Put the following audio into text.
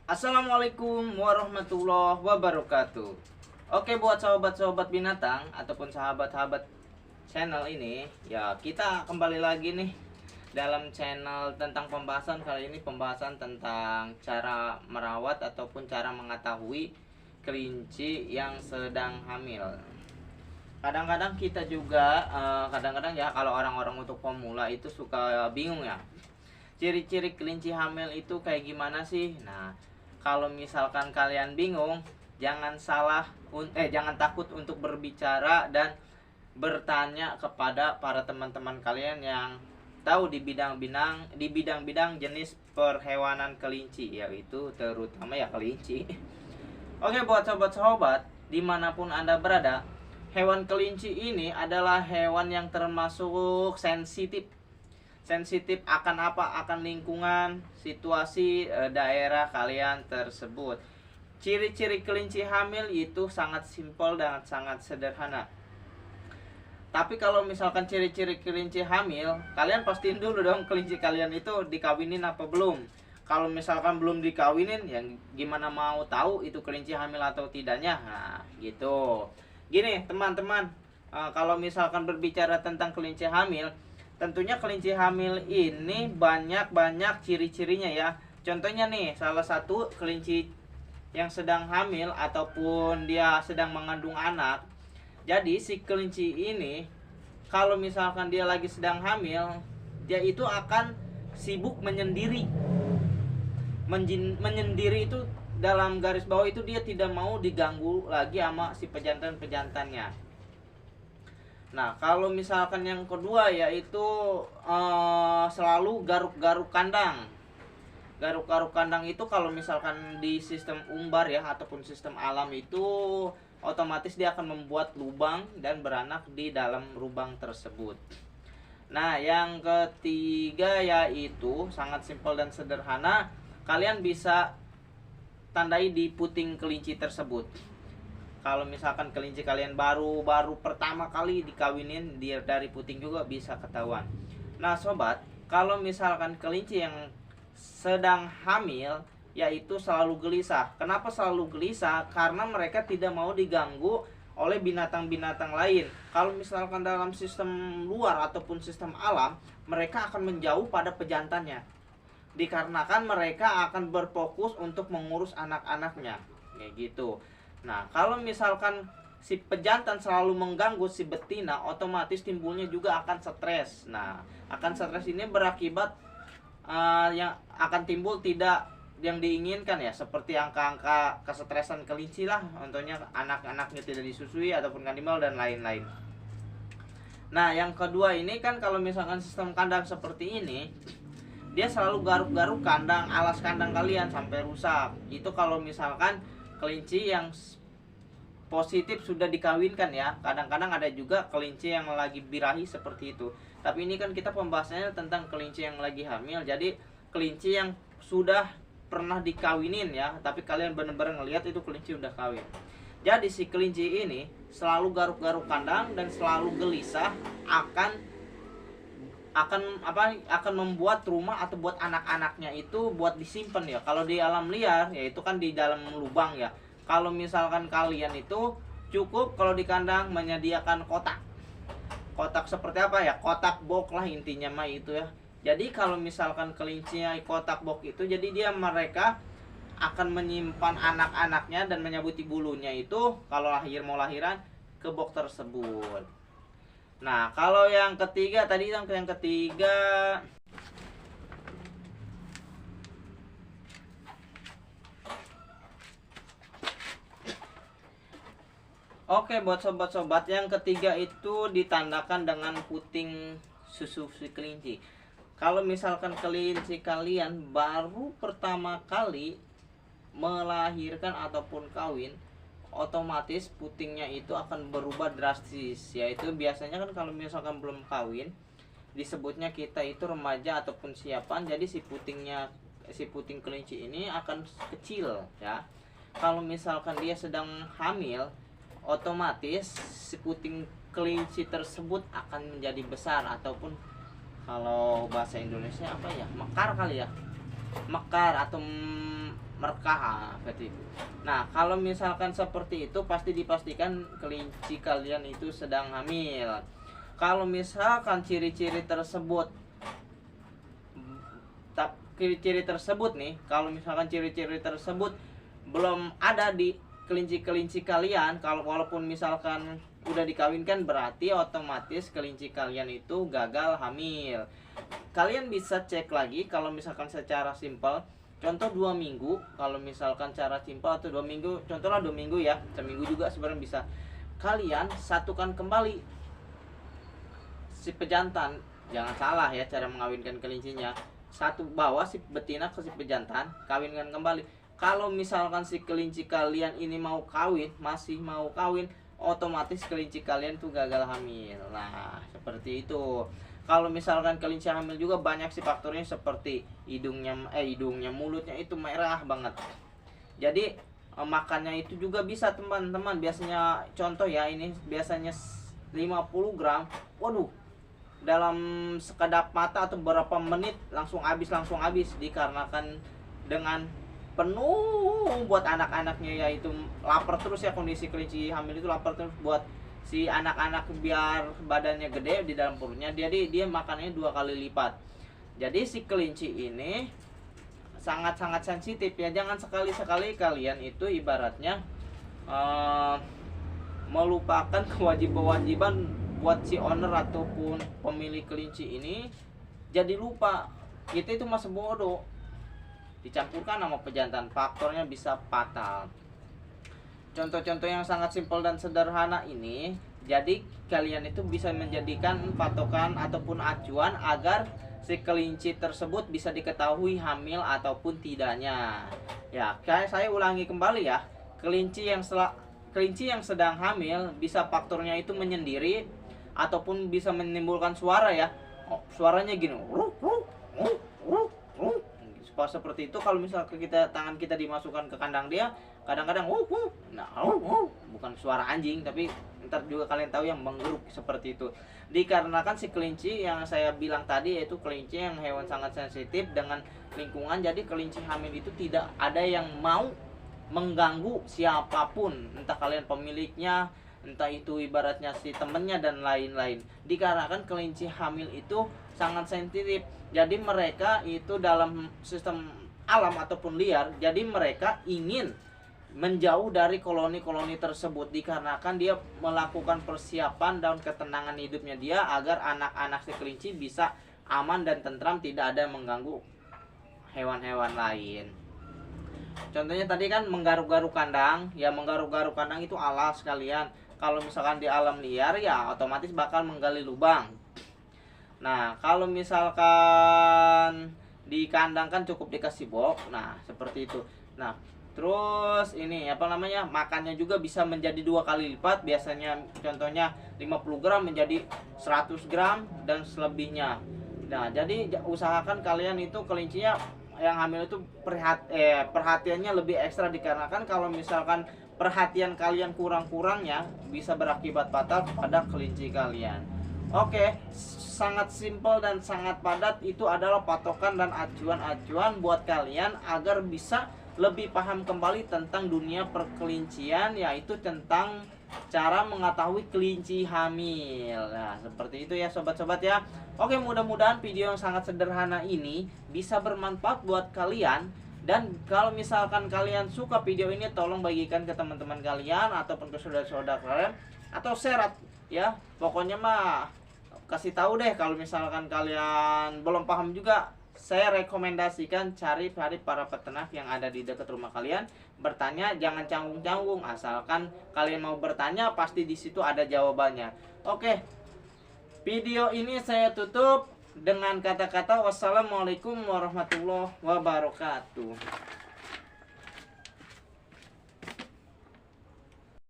Assalamualaikum warahmatullahi wabarakatuh. Oke, buat sahabat-sahabat binatang ataupun sahabat-sahabat channel ini, ya kita kembali lagi nih dalam channel tentang pembahasan. Kali ini pembahasan tentang cara merawat ataupun cara mengetahui kelinci yang sedang hamil. Kadang-kadang kita juga kadang-kadang ya, kalau orang-orang untuk pemula itu suka bingung ya, ciri-ciri kelinci hamil itu kayak gimana sih. Nah, kalau misalkan kalian bingung, jangan takut untuk berbicara dan bertanya kepada para teman-teman kalian yang tahu di bidang-bidang jenis perhewanan kelinci, yaitu terutama ya kelinci. Oke, buat sobat-sobat dimanapun Anda berada, hewan kelinci ini adalah hewan yang termasuk sensitif akan apa? Akan lingkungan, situasi daerah kalian tersebut. Ciri-ciri kelinci hamil itu sangat simpel dan sangat sederhana. Tapi kalau misalkan ciri-ciri kelinci hamil, kalian pastiin dulu dong kelinci kalian itu dikawinin apa belum. Kalau misalkan belum dikawinin, ya gimana mau tahu itu kelinci hamil atau tidaknya? Nah, gitu. Gini, teman-teman, kalau misalkan berbicara tentang kelinci hamil, tentunya kelinci hamil ini banyak ciri-cirinya ya. Contohnya nih, salah satu kelinci yang sedang hamil ataupun dia sedang mengandung anak. Jadi si kelinci ini kalau misalkan dia lagi sedang hamil, dia itu akan sibuk menyendiri. Menyendiri itu dalam garis bawah itu dia tidak mau diganggu lagi sama si pejantan-pejantannya. Nah, kalau misalkan yang kedua yaitu selalu garuk-garuk kandang. Garuk-garuk kandang itu kalau misalkan di sistem umbar ya ataupun sistem alam itu otomatis dia akan membuat lubang dan beranak di dalam lubang tersebut. Nah, yang ketiga yaitu sangat simpel dan sederhana. Kalian bisa tandai di puting kelinci tersebut. Kalau misalkan kelinci kalian baru pertama kali dikawinin, dia dari puting juga bisa ketahuan. Nah, sobat, kalau misalkan kelinci yang sedang hamil yaitu selalu gelisah. Kenapa selalu gelisah? Karena mereka tidak mau diganggu oleh binatang-binatang lain. Kalau misalkan dalam sistem luar ataupun sistem alam, mereka akan menjauh pada pejantannya. Dikarenakan mereka akan berfokus untuk mengurus anak-anaknya, kayak gitu. Nah, kalau misalkan si pejantan selalu mengganggu si betina, otomatis timbulnya juga akan stres. Nah, akan stres ini berakibat yang akan timbul tidak yang diinginkan ya, seperti angka-angka kesetresan kelinci lah, contohnya anak-anaknya tidak disusui ataupun kandimal dan lain-lain. Nah, yang kedua ini kan kalau misalkan sistem kandang seperti ini, dia selalu garuk-garuk kandang, alas kandang kalian sampai rusak. Itu kalau misalkan kelinci yang positif sudah dikawinkan ya. Kadang-kadang ada juga kelinci yang lagi birahi seperti itu. Tapi ini kan kita pembahasannya tentang kelinci yang lagi hamil. Jadi kelinci yang sudah pernah dikawinin ya, tapi kalian benar-benar ngelihat itu kelinci udah kawin. Jadi si kelinci ini selalu garuk-garuk kandang dan selalu gelisah akan membuat rumah atau buat anak-anaknya itu buat disimpan ya. Kalau di alam liar ya itu kan di dalam lubang ya. Kalau misalkan kalian itu cukup kalau di kandang menyediakan kotak. Kotak seperti apa ya? Kotak box lah intinya mah itu ya. Jadi kalau misalkan kelincinya kotak box itu, jadi mereka akan menyimpan anak-anaknya dan menyabuti bulunya itu kalau mau lahiran ke box tersebut. Nah, kalau yang ketiga tadi yang ketiga oke, buat sobat-sobat, yang ketiga itu ditandakan dengan puting susu si kelinci. Kalau misalkan kelinci kalian baru pertama kali melahirkan ataupun kawin, otomatis putingnya itu akan berubah drastis. Yaitu biasanya kan kalau misalkan belum kawin, disebutnya kita itu remaja ataupun siapan. Jadi si puting kelinci ini akan kecil ya. Kalau misalkan dia sedang hamil, otomatis si puting kelinci tersebut akan menjadi besar, ataupun kalau bahasa Indonesia apa ya, mekar kali ya, mekar atau merekah seperti itu. Nah, kalau misalkan seperti itu pasti dipastikan kelinci kalian itu sedang hamil. Kalau misalkan ciri-ciri tersebut ciri-ciri tersebut nih, kalau misalkan ciri-ciri tersebut belum ada di kelinci-kelinci kalian, kalau walaupun misalkan udah dikawinkan, berarti otomatis kelinci kalian itu gagal hamil. Kalian bisa cek lagi kalau misalkan secara simpel, contoh 2 minggu, kalau misalkan cara simpel atau 2 minggu, contohlah 2 minggu ya, seminggu juga sebenarnya bisa. Kalian satukan kembali si pejantan, jangan salah ya cara mengawinkan kelincinya. Satu bawa si betina ke si pejantan, kawinkan kembali. Kalau misalkan si kelinci kalian ini mau kawin, masih mau kawin, otomatis kelinci kalian tuh gagal hamil. Nah, seperti itu. Kalau misalkan kelinci hamil juga banyak sih faktornya, seperti hidungnya, mulutnya itu merah banget. Jadi makannya itu juga bisa teman-teman. Biasanya contoh ya, ini biasanya 50 gram. Waduh, dalam sekedap mata atau beberapa menit langsung habis, dikarenakan dengan penuh buat anak-anaknya, yaitu lapar terus ya. Kondisi kelinci hamil itu lapar terus buat si anak-anak, biar badannya gede di dalam perutnya, jadi dia makannya 2 kali lipat. Jadi si kelinci ini sangat-sangat sensitif ya. Jangan sekali-sekali kalian itu ibaratnya melupakan kewajiban buat si owner ataupun pemilik kelinci ini, jadi lupa kita itu masih bodoh, dicampurkan sama pejantan, faktornya bisa fatal. Contoh-contoh yang sangat simpel dan sederhana ini, jadi kalian itu bisa menjadikan patokan ataupun acuan agar si kelinci tersebut bisa diketahui hamil ataupun tidaknya. Ya, kayak saya ulangi kembali ya, kelinci yang sedang hamil bisa faktornya itu menyendiri ataupun bisa menimbulkan suara ya. Suaranya gini, seperti itu. Kalau misalkan tangan kita dimasukkan ke kandang dia, kadang-kadang nah, bukan suara anjing, tapi ntar juga kalian tahu yang menggeruk seperti itu. Dikarenakan si kelinci yang saya bilang tadi, yaitu kelinci yang hewan sangat sensitif dengan lingkungan, jadi kelinci hamil itu tidak ada yang mau mengganggu siapapun, entah kalian pemiliknya, entah itu ibaratnya si temennya dan lain-lain. Dikarenakan kelinci hamil itu sangat sensitif, jadi mereka itu dalam sistem alam ataupun liar, jadi mereka ingin menjauh dari koloni-koloni tersebut, dikarenakan dia melakukan persiapan dan ketenangan hidupnya dia agar anak-anak si kelinci bisa aman dan tentram, tidak ada yang mengganggu hewan-hewan lain. Contohnya tadi kan menggaruk-garuk kandang, ya menggaruk-garuk kandang itu alas kalian. Kalau misalkan di alam liar ya otomatis bakal menggali lubang. Nah, kalau misalkan di kandang kan cukup dikasih box. Nah, seperti itu. Nah, terus ini apa namanya, makannya juga bisa menjadi 2 kali lipat. Biasanya contohnya 50 gram menjadi 100 gram dan selebihnya. Nah, jadi usahakan kalian itu kelincinya yang hamil itu perhatiannya lebih ekstra, dikarenakan kalau misalkan perhatian kalian kurang-kurangnya bisa berakibat fatal pada kelinci kalian. Oke, sangat simpel dan sangat padat. Itu adalah patokan dan acuan-acuan buat kalian agar bisa lebih paham kembali tentang dunia perkelincian, yaitu tentang cara mengetahui kelinci hamil. Nah, seperti itu ya sobat-sobat ya. Oke, mudah-mudahan video yang sangat sederhana ini bisa bermanfaat buat kalian. Dan kalau misalkan kalian suka video ini, tolong bagikan ke teman-teman kalian ataupun ke saudara-saudara kalian, atau share ya. Pokoknya mah kasih tahu deh. Kalau misalkan kalian belum paham juga, saya rekomendasikan cari para peternak yang ada di dekat rumah kalian, bertanya, jangan canggung-canggung. Asalkan kalian mau bertanya, pasti di situ ada jawabannya. Oke, video ini saya tutup dengan kata-kata wassalamualaikum warahmatullahi wabarakatuh.